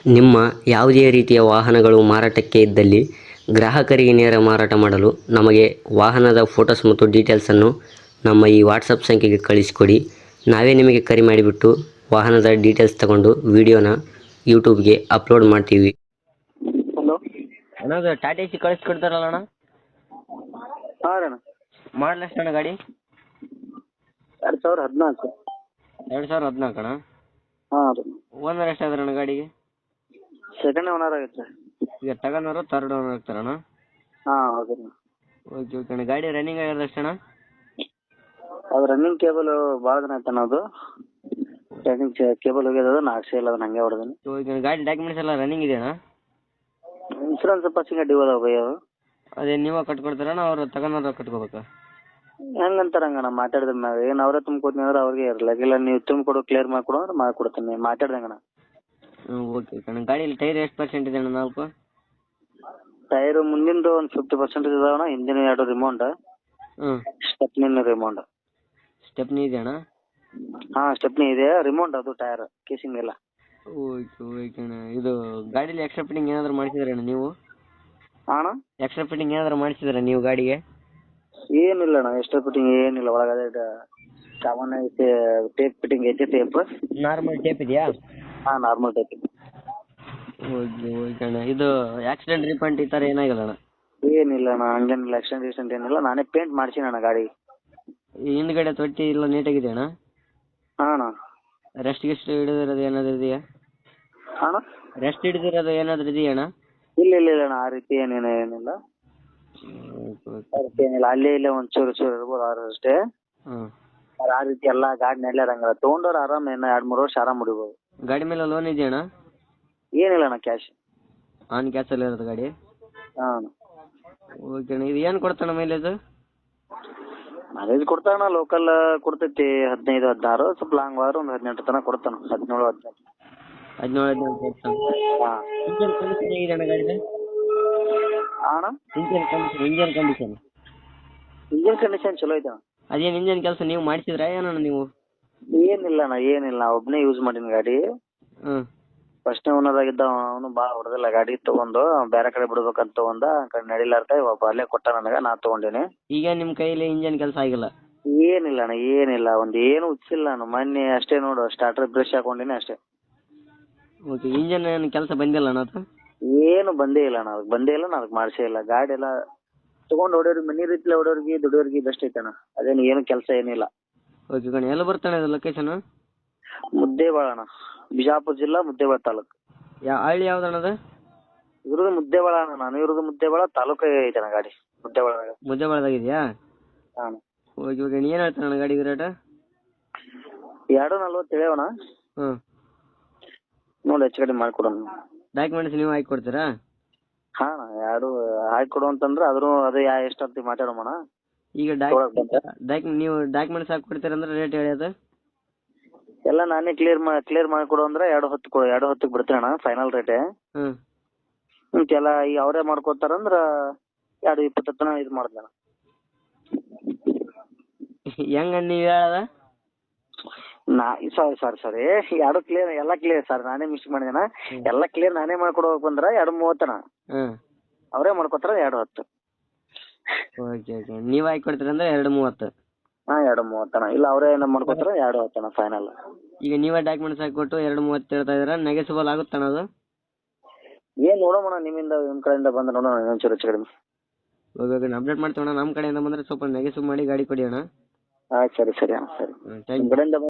ನಿಮ್ಮ ಯಾವುದೇ ರೀತಿಯ ವಾಹನಗಳು ಮಾರಾಟಕ್ಕೆ ಇದ್ದಲ್ಲಿ ಗ್ರಾಹಕರಿಗೆ ನೇರ ಮಾರಾಟ ಮಾಡಲು ನಮಗೆ ವಾಹನದ ಫೋಟೋಸ್ ಮತ್ತು ಡೀಟೇಲ್ಸನ್ನು ನಮ್ಮ ಈ ವಾಟ್ಸಪ್ ಸಂಖ್ಯೆಗೆ ಕಳಿಸಿಕೊಡಿ. ನಾವೇ ನಿಮಗೆ ಕರೆ ಮಾಡಿಬಿಟ್ಟು ವಾಹನದ ಡೀಟೇಲ್ಸ್ ತಗೊಂಡು ವಿಡಿಯೋನ ಯೂಟ್ಯೂಬ್ಗೆ ಅಪ್ಲೋಡ್ ಮಾಡ್ತೀವಿ. ಹಲೋ ಅಣ್ಣ, ಅದು ಟಾಟಾ ಎಸಿ ಕಳಿಸ್ಕೊಡ್ತಾರಲ್ಲ ಅಣ್ಣ, ಹಾಂ ರೀ ಅಣ್ಣ. ಮಾಡಲ್ ಎಷ್ಟು ಅಣ್ಣ ಗಾಡಿ? 2014. 2014 ಅಣ್ಣ. ಹಾಂ ರೀ. ಓನರ್ ಎಷ್ಟಾದ್ರೆ ಅಣ್ಣ ಗಾಡಿಗೆ? ಸೆಕೆಂಡ್ ಓನರ್ ಆಗೈತೆ ರೀ. ಈಗ ತಗೊಂಡವರು ಥರ್ಡ್ ಓನರ್ ಆಗ್ತಾರಣ್ಣ? ಹಾಂ ಹೌದು ರೀ. ಓಕೆ ಓಕೆ ಅಣ್ಣ. ಗಾಡಿ ರನ್ನಿಂಗ್ ಆಗಿರೋದು ಅಷ್ಟಣ್ಣ? ಅದು ರನ್ನಿಂಗ್ ಕೇಬಲ್ ಭಾಳ ದಿನ ಆಯ್ತು ಅನ್ನೋದು. ರನ್ನಿಂಗ್ ಕೇಬಲ್ ಹೋಗ್ಯದ, ನಾಲ್ಕು ಸೇಲ್ ಅದನ್ನ ಹಂಗೆ ಹೊಡೆದೀನಿ. ಓಕೆ ಅಣ್ಣ. ಗಾಡಿ ಡಾಕ್ಯುಮೆಂಟ್ಸ್ ಎಲ್ಲ ರನ್ನಿಂಗ್ ಇದೆಯಣ್ಣ? ಇನ್ಸೂರೆನ್ಸ್ ಪಾಸಿಂಗ್ ಡ್ಯೂ ಅದಾವ ಬೈ ಅವು. ಅದೇ ನೀವೇ ಕಟ್ಕೊಡ್ತಾರಣ್ಣ, ಅವ್ರು ತಗೊಂಡವ್ರು ಕಟ್ಕೋಬೇಕಾ? ಹೆಂಗಂತಾರ ಹಂಗಣ್ಣ ಮಾತಾಡಿದ್ರ ಮ್ಯಾಗ. ಏನು ಅವರೇ ತುಂಬ್ಕೊಡ್ತೀನಿ ಅಂದ್ರೆ ಅವ್ರಿಗೆ ಇರಲ್ಲ, ಇಲ್ಲ ನೀವು ತುಂಬಿಕೊಡು ಕ್ಲಿಯರ್ ಮಾಡಿಕೊಡು ಅಂದ್ರೆ ಮಾಡಿಕೊಡ್ತೀನಿ ಮಾತಾಡ್ದಂಗಣ್ಣ. ಓಕೆ ಓಕೆ ಅಣ್ಣ. ಗಾಡೀಲಿ ಟೈರ್ ಎಷ್ಟು ಪರ್ಸೆಂಟ್ ಇದೆ ಅಣ್ಣ? 4 ಟೈರು ಮುಂದಿಂದು ಒಂದು 50% ಇದಾವಣ್ಣ. ಹಿಂದಿನ 2 ರಿಮೌಂಡ್, ಸ್ಟೆಪ್ನಿನ ರಿಮೌಂಡ್. ಸ್ಟೆಪ್ನಿ ಇದೆ ಅಣ್ಣ? ಹಾಂ ಸ್ಟೆಪ್ನಿ ಇದೆ, ರಿಮೌಂಡ್ ಅದು ಟೈರ್ ಕೇಸಿಂಗ್ ಎಲ್ಲ. ಓಕೆ ಓಕೆ ಅಣ್ಣ. ಇದು ಗಾಡೀಲಿ ಎಕ್ಸ್ಟ್ರಾ ಫಿಟ್ಟಿಂಗ್ ಏನಾದರೂ ಮಾಡಿಸಿದ್ರಾ ಅಣ್ಣ ನೀವು? ಹಾಂ ಅಣ್ಣ. ಎಕ್ಸ್ಟ್ರಾ ಫಿಟ್ಟಿಂಗ್ ಏನಾದರೂ ಮಾಡಿಸಿದ್ರಾ ನೀವು ಗಾಡಿಗೆ? ಏನಿಲ್ಲ ಅಣ್ಣ, ಎಕ್ಸ್ಟ್ರಾ ಫಿಟ್ಟಿಂಗ್ ಏನಿಲ್ಲ. ಒಳಗಡೆ ಸಾಮಾನ್ಯ ಟೇಪ್ ಫಿಟ್ಟಿಂಗ್ ಐತೆ. ಟೇಪ್ ನಾರ್ಮಲ್ ಟೇಪ್ ಇದೆಯಾ? ಹಾಂ ನಾರ್ಮಲ್ ಟೇಪ್ ಇದೆ. ಓಕೆ ಓಕೆ ಅಣ್ಣ. ಇದು ಆಕ್ಸಿಡೆಂಟ್ ರಿಪಂಟ್ ಈ ಥರ ಏನಾಗಿಲ್ಲ ಅಣ್ಣ? ಏನಿಲ್ಲ ಅಣ್ಣ, ಹಂಗೇನಿಲ್ಲ. ಆಕ್ಸಿಡೆಂಟ್ ಏನಿಲ್ಲ. ನಾನೇ ಪೇಂಟ್ ಮಾಡ್ಸೀನಿ ಅಣ್ಣ ಗಾಡಿ. ಈ ಹಿಂದ್ಗಡೆ ತೊಟ್ಟಿ ಎಲ್ಲ ನೀಟಾಗಿದೆ ಅಣ್ಣ? ಹಾಂ ಅಣ್ಣ. ರೆಸ್ಟ್ ಗಿಸ್ಟ್ ಹಿಡಿದಿರೋದು ಏನಾದರೂ ಇದೆಯಾ? ಹಾಂ ಅಣ್ಣ. ರೆಸ್ಟ್ ಹಿಡಿದಿರೋದು ಏನಾದರೂ ಇದೆಯಾ ಅಣ್ಣ? ಇಲ್ಲ ಅಣ್ಣ, ಆ ರೀತಿ ಏನಿಲ್ಲ. ಆ ರೀತಿ ಏನಿಲ್ಲ. ಅಲ್ಲೇ ಇಲ್ಲೇ ಒಂದು ಚೂರು ಇರ್ಬೋದು ಅಷ್ಟೇ. ಆ ರೀತಿ ಎಲ್ಲ ಗಾಡಿ ನೆಡ್ಲಾರಂಗಿಲ್ಲ. ತೊಗೊಂಡವ್ರು ಆರಾಮ ಇನ್ನು 2-3 ವರ್ಷ ಆರಾಮ್ ಹೊಡಿಬೋದು. ಗಾಡಿ ಮೇಲೆ ಲೋನ್ ಇದೆಯಾ ಅಣ್ಣ? ಏನಿಲ್ಲ ಅಣ್ಣ, ಕ್ಯಾಶ್ ಆನ್ ಕ್ಯಾಶಲ್ಲಿ ಇರೋದು ಗಾಡಿ? ಹಾಂ. ಓಕೆ ಅಣ್ಣ. ಇದು ಏನು ಕೊಡ್ತಾನೆ ಮೈಲೇಜ್? ಮೈಲೇಜ್ ಕೊಡ್ತಾನ ಲೋಕಲ್ ಕೊಡ್ತೈತಿ 15-16. ಸ್ವಲ್ಪ ಲಾಂಗ್ ಹೋದ್ರೆ ಒಂದು 18 ತನಕ ಕೊಡ್ತಾನ. 17-18. 17 ಕೊಡ್ತಾನೆ. ಹಾಂ. ಇಂಜನ್ ಕಂಡೀಷನ್ ಹೇಗಿದೆ ಅಣ್ಣ ಗಾಡಿದು? ಹಾಂ ಅಣ್ಣ. ಇಂಜನ್ ಕಂಡೀಷನ್ ಇಂಜಿನ್ ಕಂಡೀಷನ್ ಚಲೋ ಐತೆ ಅಣ್ಣ. ಅದೇನು ಇಂಜನ್ ಕೆಲಸ ನೀವು ಮಾಡಿಸಿದ್ರಾ ಏನಣ್ಣ ನೀವು? ಏನಿಲ್ಲ ಅಣ್ಣ, ಏನಿಲ್ಲ. ಒಬ್ಬನೇ ಯೂಸ್ ಮಾಡೀನಿ ಗಾಡಿ. ಫಸ್ಟ್ನೇ ಓನರ್ ಆಗಿದ್ದ ಅವನು ಭಾಳ ಹೊಡೆದಿಲ್ಲ ಗಾಡಿ. ತೊಗೊಂಡು ಬೇರೆ ಕಡೆ ಬಿಡ್ಬೇಕಂತ ತೊಗೊಂಡ, ಆ ಕಡೆ ನಡಿಲಾರ್ದ ಒಬ್ಬ ಅಲ್ಲೇ ಕೊಟ್ಟ ನನಗೆ, ನಾ ತೊಗೊಂಡೀನಿ. ಈಗ ನಿಮ್ಮ ಕೈಯಲ್ಲಿ ಇಂಜನ್ ಕೆಲಸ ಆಗಿಲ್ಲ? ಏನಿಲ್ಲ ಅಣ್ಣ, ಏನಿಲ್ಲ. ಒಂದು ಏನು ಉಚ್ಚಿಲ್ಲ ನಾನು. ಮೊನ್ನೆ ಅಷ್ಟೇ ನೋಡು, ಸ್ಟಾರ್ಟರ್ ಬ್ರಷ್ ಹಾಕೊಂಡಿನಿ ಅಷ್ಟೇ. ಓಕೆ. ಇಂಜನ್ ಏನು ಕೆಲಸ ಬಂದಿಲ್ಲ ಅಣ್ಣ ಅದು? ಏನು ಬಂದೇ ಇಲ್ಲ ಅಣ್ಣ, ಅದಕ್ಕೆ ಬಂದೇ ಇಲ್ಲ. ನಾನು ಅದಕ್ಕೆ ಮಾಡಿಸೇ ಇಲ್ಲ. ಗಾಡಿ ಎಲ್ಲ ತೊಗೊಂಡು ಹೊಡೋರಿಗೆ, ಮನೆ ರೀತಿಲಿ ಹೊಡೋರಿಗೆ ದುಡಿಯೋರಿಗೆ ಬೆಸ್ಟ್ ಐತೆ ಅಣ್ಣ. ಅದೇನು ಏನು ಕೆಲಸ ಏನಿಲ್ಲ. ಓಕೆ ಕಣೆ. ಎಲ್ಲ ಬರ್ತಾನೆ ಅದು ಲೊಕೇಶನ್? ಮುದ್ದೇಬಾಳ ಅಣ್ಣ, ಬಿಜಾಪುರ ಜಿಲ್ಲಾ, ಮುದ್ದೇಬಾಳ ತಾಲೂಕು. ಹಳ್ಳಿ ಯಾವ್ದಣ್ಣ ಅದು? ಇರೋದು ಮುದ್ದೇಬಾಳ ಅಣ್ಣ. ನಾನು ಇರೋದು ಮುದ್ದೇಬಾಳ ತಾಲೂಕು ಐತೆ ಅಣ್ಣ ಗಾಡಿ. ಮುದ್ದೇಬಾಳದಾಗಿದೆಯಾ? ಹಾಂ. Okay okay. ಏನು ಹೇಳ್ತಾನೆ ಅಣ್ಣ ಗಾಡಿಗೆ ರೇಟ್? 240 ಹೇಳೋಣ. ನೋಡಿ ಹೆಚ್ಚು ಕಡಿಮೆ ಮಾಡಿಕೊಡೋಣ. ಡಾಕ್ಯುಮೆಂಟ್ಸ್ ನೀವು ಹಾಕಿ ಕೊಡ್ತೀರಾ? ಹಾಂ ಅಣ್ಣ, 2 ಹಾಕಿ ಕೊಡು ಅಂತಂದ್ರೆ ಅದೇ ಎಷ್ಟು ಅಂತ ಮಾತಾಡೋಣ. ಈಗ ನೀವು ಡಾಕ್ಯುಮೆಂಟ್ಸ್ ಹಾಕಿ ಕೊಡ್ತೀರಂದ್ರೆ ರೇಟ್ ಹೇಳಿ ಅದು? ಎಲ್ಲ ನಾನೇ ಕ್ಲಿಯರ್ ಮಾಡಿಕೊಡು ಅಂದ್ರೆ 210 ಬಿಡ್ತೀನಿ ಅಣ್ಣ, ಫೈನಲ್ ರೇಟೇ. ಎಲ್ಲ ಈಗ ಅವರೇ ಮಾಡ್ಕೊತಾರಂದ್ರೆ 220 ತನಕ ಇದು ಮಾಡ್ತೀನಿ ಅಣ್ಣ. ಹೆಂಗ ನೀವು ಹೇಳದ? ಸಾರಿ ಎರಡು ಕ್ಲಿಯರ್, ಎಲ್ಲ ಕ್ಲಿಯರ್ ಸರ್. ನಾನೇ ಮಿಸ್ ಮಾಡಿದೇನ. ಎಲ್ಲ ಕ್ಲಿಯರ್ ನಾನೇ ಮಾಡ್ಕೊಡ್ಬೇಕು ಬಂದ್ರೆ 230 ಅಣ್ಣ. ಅವರೇ ಮಾಡ್ಕೊತಾರ 210. Okay okay. ನೀವು ಹಾಕಿ ಕೊಡ್ತೀರ ಅಂದ್ರೆ 230? ಹಾಂ 230 ಅಣ್ಣ. ಇಲ್ಲ ಅವರೇ ಏನೋ ಮಾಡ್ಕೊತಾರ 210 ಅಣ್ಣ ಫೈನಲ್. ಈಗ ನೀವೇ ಡಾಕ್ಯುಮೆಂಟ್ಸ್ ಹಾಕಿ ಕೊಟ್ಟು 230 ಹೇಳ್ತಾ ಇದ್ದೀರಾ, ನೆಗೆಸಿಬಲ್ ಆಗುತ್ತಣ್ಣ ಅದು? ಏನು ನೋಡೋಣ, ನಿಮ್ಮ ಕಡೆಯಿಂದ ಬಂದ್ರೆ ನೋಡೋಣ ಇನ್ನೊಂಚೂರು ಹೆಚ್ಚು ಕಡಿಮೆ. Okay okay. ಅಪ್ಡೇಟ್ ಮಾಡ್ತೀವಿ ಅಣ್ಣ. ನಮ್ಮ ಕಡೆಯಿಂದ ಬಂದರೆ ಸ್ವಲ್ಪ ನೆಗೆಸಿಬಲ್ ಮಾಡಿ ಗಾಡಿ ಕೊಡಿ ಅಣ್ಣ. ಆಯ್ತು ಸರಿ ಅಣ್ಣ, ಸರಿ. Thank you.